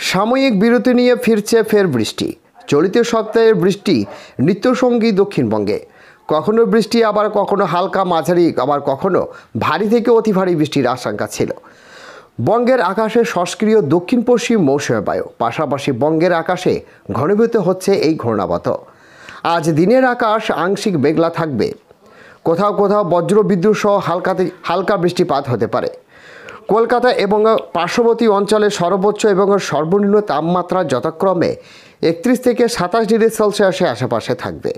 সাময়িক বিরতি নিয়ে ফিরছে ফের বৃষ্টি। চলিত সপ্তাহের বৃষ্টি নিত্যসঙ্গী দক্ষিণবঙ্গে। কখনো বৃষ্টি, আবার কখনো হালকা মাঝারি, আবার কখনো ভারী থেকে অতি ভারী বৃষ্টির আশঙ্কা ছিল। বঙ্গের আকাশে সক্রিয় দক্ষিণ পশ্চিম মৌসুমী বায়ু, পাশাপাশি বঙ্গের আকাশে ঘনীভূত হচ্ছে এই ঘূর্ণাবর্ত। আজ দিনের আকাশ আংশিক মেঘলা থাকবে, কোথাও কোথাও বজ্রবিদ্যুৎ সহ হালকা বৃষ্টিপাত হতে পারে। কলকাতা এবং পার্শ্ববর্তী অঞ্চলে সর্বোচ্চ এবং সর্বনিম্ন তাপমাত্রা যথাক্রমে 31 থেকে 27 ডিগ্রি সেলসিয়াসের আশেপাশে থাকবে।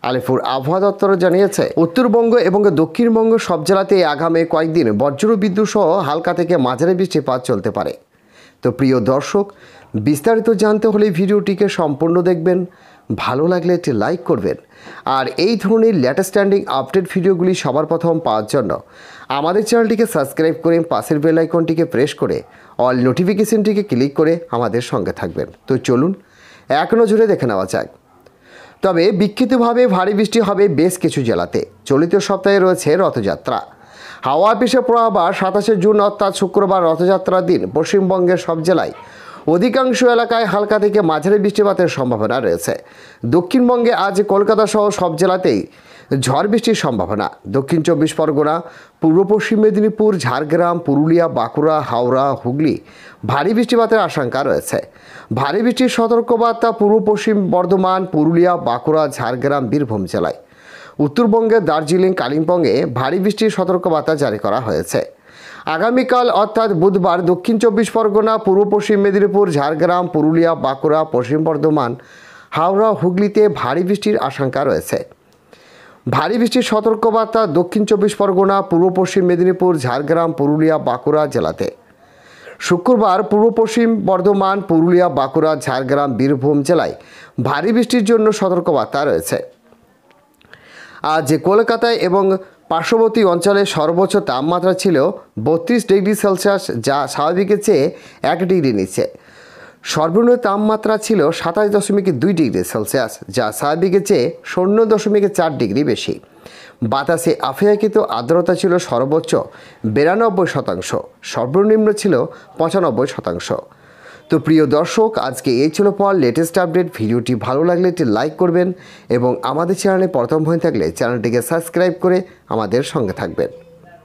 আলিপুর আবহাওয়া দপ্তর জানিয়েছে, উত্তরবঙ্গ এবং দক্ষিণবঙ্গ সব জেলাতেই আগামী কয়েকদিন বজ্রবিদ্যুৎ সহ হালকা থেকে মাঝারি বৃষ্টিপাত চলতে পারে। তো প্রিয় দর্শক, বিস্তারিত জানতে হলে ভিডিওটিকে সম্পূর্ণ দেখবেন, ভালো লাগলে একটি লাইক করবেন। আর এই ধরনের লেটেস্ট স্ট্যান্ডিং আপডেট ভিডিওগুলি সবার প্রথম পাওয়ার জন্য আমাদের চ্যানেলটিকে সাবস্ক্রাইব করে পাশের বেল আইকনটিকে প্রেস করে অল নোটিফিকেশনটিকে ক্লিক করে আমাদের সঙ্গে থাকবেন। তো চলুন এক নজরে দেখে নেওয়া যাক। তবে বিক্ষিপ্তভাবে ভারী বৃষ্টি হবে বেশ কিছু জেলাতে। চলিত সপ্তাহে রয়েছে রথযাত্রা। হাওয়া পিছিয়ে পড়াবার 27 জুন অর্থাৎ শুক্রবার রথযাত্রার দিন পশ্চিমবঙ্গের সব জেলায় অধিকাংশ এলাকায় হালকা থেকে মাঝারি বৃষ্টিপাতের সম্ভাবনা রয়েছে। দক্ষিণবঙ্গে আজ কলকাতা সহ সব জেলাতেই ঝড় বৃষ্টির সম্ভাবনা। দক্ষিণ 24 পরগনা, পূর্ব পশ্চিম মেদিনীপুর, ঝাড়গ্রাম, পুরুলিয়া, বাঁকুড়া, হাওড়া, হুগলি ভারী বৃষ্টিপাতের আশঙ্কা রয়েছে। ভারী বৃষ্টির সতর্কবার্তা পূর্ব পশ্চিম বর্ধমান, পুরুলিয়া, বাঁকুড়া, ঝাড়গ্রাম, বীরভূম জেলায়। উত্তরবঙ্গের দার্জিলিং, কালিম্পংয়ে ভারী বৃষ্টির সতর্কবার্তা জারি করা হয়েছে। আগামীকাল অর্থাৎ বুধবার দক্ষিণ 24 পরগনা, পূর্ব পশ্চিম মেদিনীপুর, ঝাড়গ্রাম, পুরুলিয়া, বাঁকুড়া, পশ্চিম বর্ধমান, হাওড়া, হুগলিতে ভারী বৃষ্টির আশঙ্কা রয়েছে। ভারী বৃষ্টির সতর্কবার্তা দক্ষিণ 24 পরগনা, পূর্ব পশ্চিম মেদিনীপুর, ঝাড়গ্রাম, পুরুলিয়া, বাঁকুড়া জেলাতে। শুক্রবার পূর্ব পশ্চিম বর্ধমান, পুরুলিয়া, বাঁকুড়া, ঝাড়গ্রাম, বীরভূম জেলায় ভারী বৃষ্টির জন্য সতর্কবার্তা রয়েছে। আজ কলকাতায় এবং পার্শ্ববর্তী অঞ্চলে সর্বোচ্চ তাপমাত্রা ছিল 32 ডিগ্রি সেলসিয়াস, যা স্বাভাবিকের চেয়ে 1 ডিগ্রি নিচে। সর্বনিম্ন তাপমাত্রা ছিল 27.2 ডিগ্রি সেলসিয়াস, যা স্বাভাবিকের চেয়ে 0.4 ডিগ্রি বেশি। বাতাসে আপেক্ষিক আর্দ্রতা ছিল সর্বোচ্চ 92%, সর্বনিম্ন ছিল 95%। তো প্রিয় দর্শক, আজকে এই ছিল লেটেস্ট আপডেট। ভিডিওটি ভালো লাগলে একটি লাইক করবেন এবং আমাদের চ্যানেলে প্রথম হয়ে থাকলে চ্যানেলটিকে সাবস্ক্রাইব করে আমাদের সঙ্গে থাকবেন।